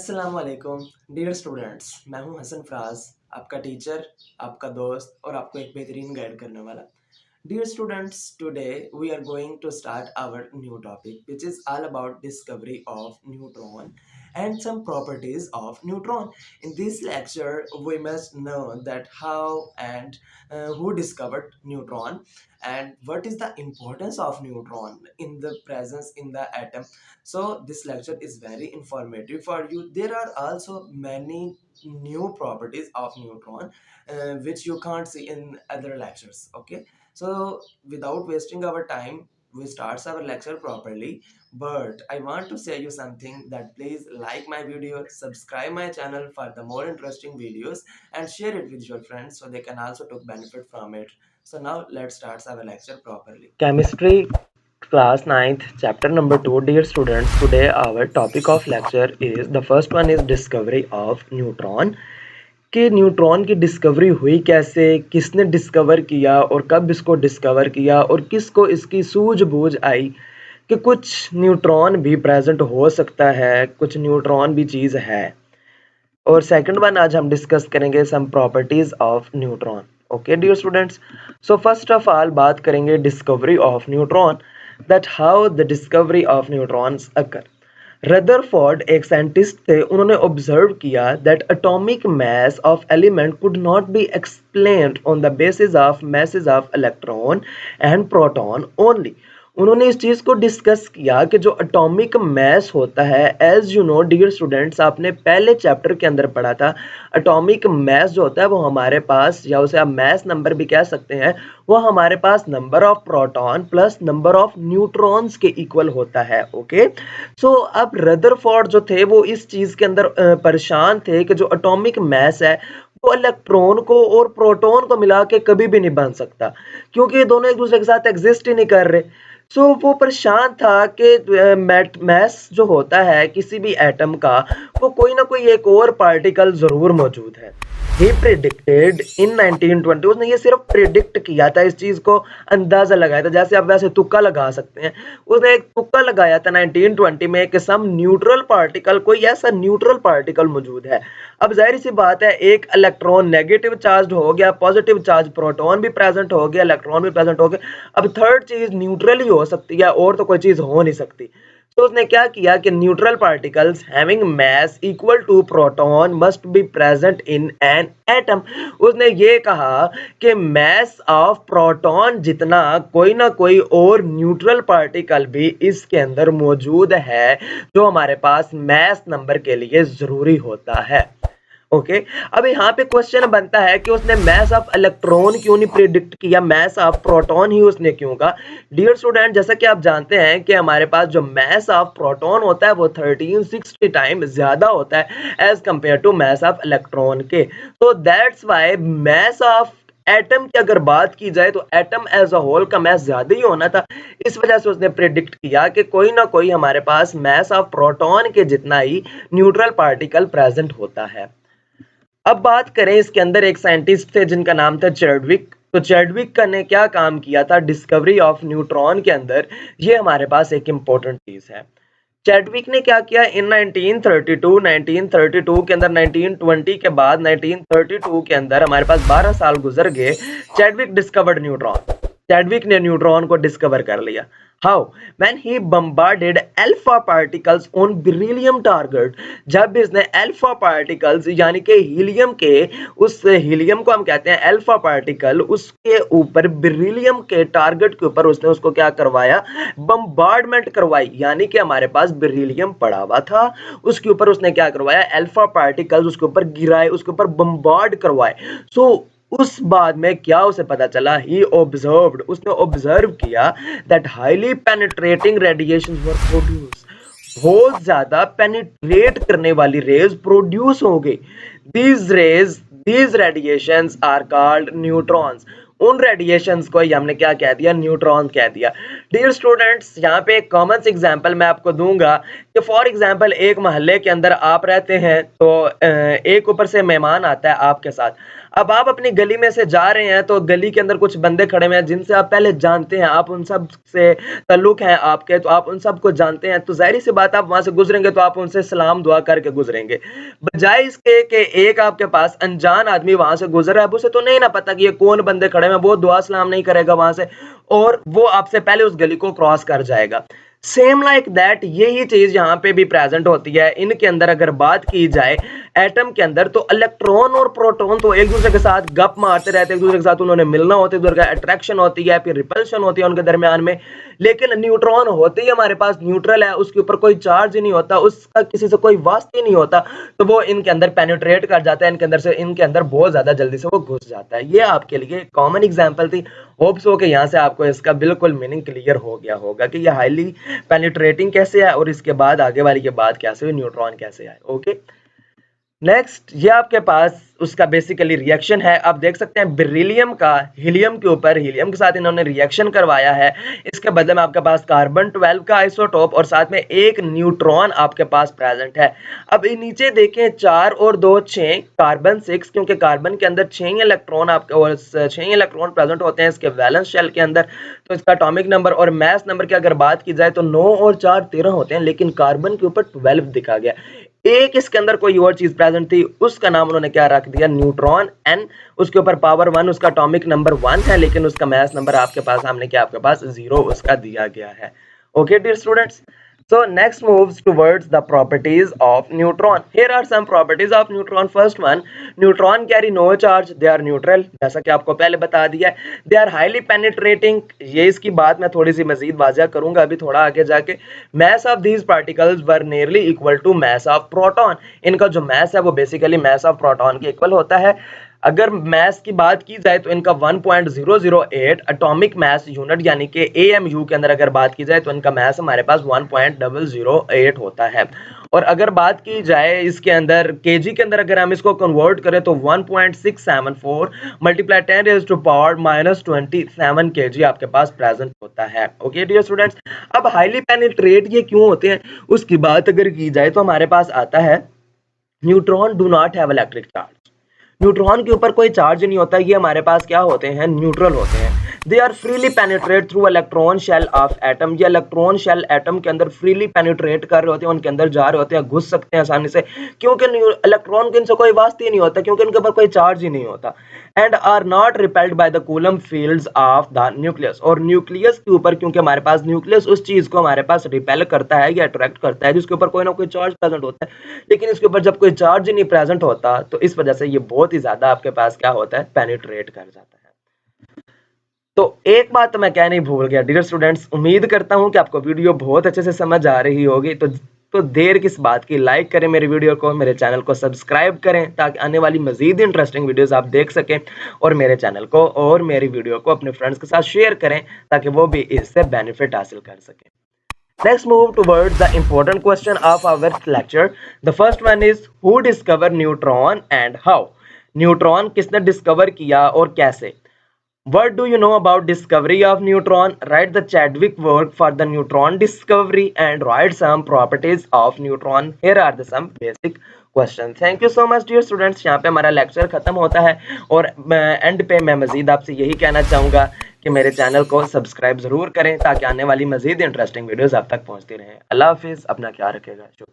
अस्सलाम वालेकुम dear students. मैं हूं हसन फराज, आपका टीचर, आपका दोस्त और आपको एक बेहतरीन गाइड करने वाला। Dear students, today we are going to start our new topic, which is all about discovery of neutron and some properties of neutron. In this lecture, we must know that how and who discovered neutron and what is the importance of neutron in the presence in the atom. So this lecture is very informative for you. There are also many new properties of neutron which you can't see in other lectures. Okay, so without wasting our time, we start our lecture properly. But I want to say you something that please like my video, subscribe my channel for the more interesting videos, and share it with your friends so they can also take benefit from it. So now let's start our lecture properly. Chemistry class 9th chapter number 2. Dear students, today our topic of lecture is the first one is discovery of neutron. कि neutron की discovery हुई कैसे, किसने discover किया और कब इसको discover किया और किसको इसकी सूझबूझ आई कि कुछ न्यूट्रॉन भी प्रेजेंट हो सकता है, कुछ न्यूट्रॉन भी चीज़ है। और सेकंड वन आज हम डिस्कस करेंगे some properties of neutron. Okay dear students, so first of all बात करेंगे discovery of neutron, that how the discovery of neutrons occur. Rutherford एक साइंटिस्ट थे, उन्होंने ऑब्जर्व किया that atomic mass of element could not be explained on the basis of masses of electron and proton only. उन्होंने इस चीज़ को discuss किया कि जो एटॉमिक मास होता है, as you know dear students, आपने पहले चैप्टर के अंदर पढ़ा था, एटॉमिक मास जो होता है वो हमारे पास, या उसे आप मास नंबर भी कह सकते हैं, वो हमारे पास number of proton plus number of neutrons के इक्वल होता है। ओके, सो अब रदरफोर्ड जो थे वो इस चीज़ के अंदर परेशान थे कि जो एटॉमिक मास है वो इलेक्ट्रॉन को और प्रोटॉन को मिला के कभी भी नहीं बन सकता, क्योंकि ये दोनों एक दूसरे के साथ एग्जिस्ट ही नहीं कर रहे। सो वो परेशान था कि मास जो होता है किसी भी एटम का, वो कोई ना कोई एक और पार्टिकल जरूर मौजूद है। ही प्रिडिक्टेड इन 1920, उसने ये सिर्फ प्रिडिक्ट किया था, इस चीज को अंदाजा लगाया था, जैसे आप वैसे तुक्का लगा सकते हैं। उसने एक तुक्का लगाया था 1920 में कि सम न्यूट्रल पार्टिकल, कोई ऐसा न्यूट्रल पार्टिकल मौजूद है। अब जाहिर सी बात है, एक इलेक्ट्रॉन नेगेटिव चार्ज हो गया, पॉजिटिव चार्ज प्रोटॉन भी प्रेजेंट हो गया, इलेक्ट्रॉन भी प्रेजेंट हो गया। अब थर्ड चीज न्यूट्रल ही हो सकती है, और तो कोई चीज हो नहीं सकती। तो उसने क्या किया कि neutral particles having mass equal to proton must be present in an atom. उसने ये कहा कि मास ऑफ प्रोटॉन जितना कोई ना कोई और न्यूट्रल पार्टिकल भी इसके अंदर मौजूद है, जो हमारे पास मास नंबर के लिए जरूरी होता है। ओके, अब यहाँ पे क्वेश्चन बनता है कि उसने मास ऑफ इलेक्ट्रॉन क्यों नहीं प्रिडिक्ट किया, मास ऑफ प्रोटॉन ही उसने क्यों कहा। डियर स्टूडेंट, जैसा कि आप जानते हैं कि हमारे पास जो मास ऑफ प्रोटॉन होता है वो 1360 टाइम ज्यादा होता है as compare to mass of electron के। तो that's why mass of atom की अगर बात की जाए तो एटम एज अ होल का मास ज्यादा ही होना था। इस वजह से उसने प्रिडिक्ट किया कि कोई ना कोई हमारे पास मास ऑफ प्रोटॉन के जितना ही न्यूट्रल पार्टिकल प्रेजेंट होता है। अब बात करें, इसके अंदर एक साइंटिस्ट थे जिनका नाम था चैडविक। तो चैडविक का ने क्या काम किया था डिस्कवरी ऑफ न्यूट्रॉन के अंदर, ये हमारे पास एक इंपॉर्टेंट चीज है। चैडविक ने क्या किया इन 1932 के अंदर, 1920 के बाद 1932 के अंदर हमारे पास 12 साल गुजर गए। चैडविक डिस्कवर्ड न्यूट्रॉन, चैडविक ने न्यूट्रॉन को डिस्कवर कर लिया। How? When he bombarded alpha particles on beryllium target, जब इसने अल्फा पार्टिकल्स यानी कि हीलियम के, उस हीलियम को हम कहते हैं अल्फा पार्टिकल, उसके ऊपर बेरिलियम के टारगेट के ऊपर उसने उसको क्या करवाया, बम्बार्डमेंट करवाई। यानी कि हमारे पास बेरिलियम पड़ा हुआ था, उसके ऊपर उसने क्या करवाया, अल्फा पार्टिकल्स उसके ऊपर गिराए, उसके ऊपर बम्बार्ड करवाए। सो उस बाद में क्या उसे पता चला, ही ऑब्जर्व्ड, उसने ऑब्जर्व किया that highly penetrating radiations were produce, बहुत ज्यादा पेनिट्रेट करने वाली रेज प्रोड्यूस हो गई। These radiations are called neutrons. उन रेडिएशंस को हमने क्या कह दिया, न्यूट्रॉन कह दिया। डियर स्टूडेंट्स, यहाँ पे एक कॉमन एग्जांपल मैं आपको दूंगा कि फॉर एग्जांपल एक मोहल्ले के अंदर आप रहते हैं तो एक ऊपर से मेहमान आता है आपके साथ। अब आप अपनी गली में से जा रहे हैं तो गली के अंदर कुछ बंदे खड़े हुए हैं जिनसे आप पहले जानते हैं, आप उन सब से ताल्लुक है आपके, तो आप उन सबको जानते हैं, तो जाहिर सी बात आप वहां से गुजरेंगे तो आप उनसे सलाम दुआ करके गुजरेंगे। बजाय इसके कि एक आपके पास अनजान आदमी वहां से गुजर रहा है, अब उसे तो नहीं ना पता कि ये कौन बंदे खड़े हैं, वो दुआ सलाम नहीं करेगा वहां से और वो आपसे पहले उस गली को क्रॉस कर जाएगा। सेम लाइक दैट यही चीज यहाँ पे भी प्रेजेंट होती है। इनके अंदर अगर बात की जाए एटम के अंदर, तो इलेक्ट्रॉन और प्रोटॉन तो एक दूसरे के साथ गप मारते रहते हैं, एक दूसरे के साथ उन्होंने मिलना होता है, एक दूसरे का अट्रैक्शन होती है, फिर रिपल्शन होती है उनके दरमियान में। लेकिन न्यूट्रॉन होते ही हमारे पास न्यूट्रल है, उसके ऊपर कोई चार्ज ही नहीं होता, उसका किसी से कोई वास्ता ही नहीं होता, तो वो इनके अंदर पेनिट्रेट कर जाता है, इनके अंदर बहुत ज्यादा जल्दी से वो घुस जाता है। ये आपके लिए कॉमन एग्जांपल थी। होप्स हो कि यहाँ से आपको इसका बिल्कुल मीनिंग क्लियर हो गया होगा कि ये हाईली पेनिट्रेटिंग कैसे है और इसके बाद आगे वाली के बाद कैसे हुई, न्यूट्रॉन कैसे आए। ओके, नेक्स्ट ये आपके पास उसका बेसिकली रिएक्शन है। आप देख सकते हैं बेरिलियम का हीलियम के ऊपर, हीलियम के साथ इन्होंने रिएक्शन करवाया है। इसके बदले में आपके पास कार्बन 12 का आइसोटोप और साथ में एक न्यूट्रॉन आपके पास प्रेजेंट है। अब नीचे देखें 4 और 2 6, कार्बन 6, क्योंकि कार्बन के अंदर 6 इलेक्ट्रॉन आपके और 6 इलेक्ट्रॉन प्रेजेंट होते हैं इसके वैलेंस शेल के अंदर। तो इसका एटॉमिक नंबर और मास नंबर की अगर बात की जाए तो 9 और 4 13 होते हैं, लेकिन कार्बन के ऊपर 12 दिखा गया। एक इसके अंदर कोई और चीज प्रेजेंट थी, उसका नाम उन्होंने क्या रख दिया, न्यूट्रॉन n, उसके ऊपर पावर 1, उसका एटॉमिक नंबर 1 है, लेकिन उसका मास नंबर आपके पास सामने क्या आपके पास 0 उसका दिया गया है। Okay dear students, so next moves towards the properties of neutron. Here are some properties of neutron. First one, neutron carry no charge, they are neutral, जैसा कि आपको पहले बता दिया है। They are highly penetrating, ये इसकी बात मैं थोड़ी सी मजीद वाज़ह करूंगा अभी थोड़ा आगे जाके। Mass of these particles were nearly equal to mass of proton. इनका जो mass है वो बेसिकली mass of proton के इक्वल होता है। अगर मास की बात की जाए तो इनका 1.008 एटॉमिक मास यूनिट यानी कि AMU के अंदर अगर बात की जाए तो इनका मास हमारे पास 1.008 होता है। और अगर बात की जाए इसके अंदर केजी के अंदर अगर हम इसको कन्वर्ट करें तो 1.674 मल्टीप्लाई 10⁻⁻27 kg आपके पास प्रेजेंट होता है। ओके डियर स्टूडेंट्स, अब हाईली पेनिट्रेट ये क्यों होते हैं उसकी बात अगर की जाए तो हमारे पास आता है neutron do not have electric charge. Neutron के ऊपर कोई चार्ज नहीं होता, ये हमारे पास क्या होते हैं, न्यूट्रल होते हैं। They are freely penetrate through electron shell of atom, ये इलेक्ट्रॉन शेल एटम के अंदर फ्रीली पेनिट्रेट कर रहे होते हैं, उनके अंदर जा रहे होते हैं, घुस सकते हैं आसानी से, क्योंकि इलेक्ट्रॉन के इनसे कोई वास्ता ही नहीं होता, क्योंकि उनके ऊपर कोई चार्ज ही नहीं होता। And are not repelled by the Coulomb fields of the nucleus, और न्यूक्लियस के ऊपर क्योंकि हमारे पास न्यूक्लियस उस चीज को हमारे पास रिपेल करता है या अट्रैक्ट करता है जिसके ऊपर कोई ना कोई चार्ज प्रेजेंट होता है, लेकिन इसके ऊपर जब कोई चार्ज ही नहीं प्रेजेंट होता तो इस वजह से ये बहुत ही ज्यादा आपके पास क्या होता है, पेनिट्रेट कर जाता है। तो एक बात तो मैं कहना नहीं भूल गया डियर स्टूडेंट्स, उम्मीद करता हूं कि आपको वीडियो बहुत अच्छे से समझ आ रही होगी। तो देर किस बात की, लाइक करें मेरे वीडियो को, मेरे चैनल को सब्सक्राइब करें ताकि आने वाली मजीद इंटरेस्टिंग वीडियोस आप देख सकें, और मेरे चैनल को और मेरी वीडियो को अपने फ्रेंड्स के साथ शेयर करें ताकि वो भी इससे बेनिफिट हासिल कर सकें। Next move towards the important question of our lecture. The first one is who discovered neutron and how? Neutron किसने डिस्कवर किया और कैसे? What do you know about discovery of neutron? Write the Chadwick work for the neutron discovery and write some properties of neutron. Here are the some basic questions. Thank you so much dear students. यहाँ पे हमारा lecture खत्म होता है और and पे मैं मजीद आपसे यही कहना चाहूँगा कि मेरे चैनल को सब्सक्राइब जरूर करें ताकि आने वाली मजीद इंटरेस्टिंग वीडियोस आप तक पहुँचती रहें। अल्लाह हाफिज़, अपना ख्याल रखिएगा, शुक्रिया।